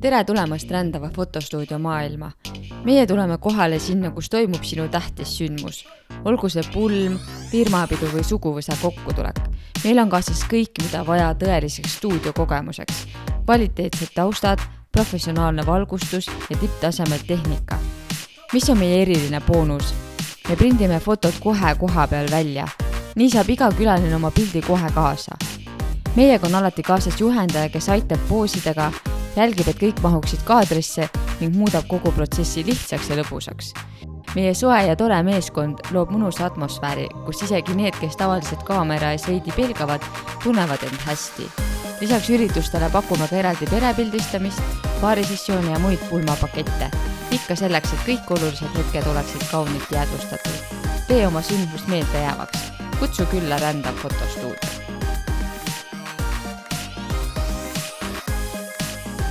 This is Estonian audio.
Tere tulemast rändava fotostuudio maailma. Meie tuleme kohale sinna, kus toimub sinu tähtis sündmus. Olgu see pulm, firmapidu või suguvõsa kokkutulek. Meil on kaasas kõik, mida vaja tõeliseks stuudiokogemuseks. Kvaliteetsed taustad, professionaalne valgustus ja tipptasemel tehnika. Mis on meie eriline boonus? Me prindime fotod kohe koha peal välja. Nii saab iga külaline oma pildi kohe kaasa. Meiega on alati kaasas juhendaja, kes aitab poosidega, jälgib, et kõik mahuksid kaadrisse ning muudab kogu protsessi lihtsaks ja lõbusaks. Meie soe ja tore meeskond loob mõnusa atmosfääri, kus isegi need, kes tavaliselt kaamera ees veidi pelgavad, tunnevad end hästi. Lisaks üritustele pakume ka eraldi perepildistamist, paarisessioone ja muid pulmapakette. Ikka selleks, et kõik olulised hetked oleksid kaunilt jäädvustatud. Tee oma sündmust meelde jäävaks. Kutsu külla rändav fotostuudio.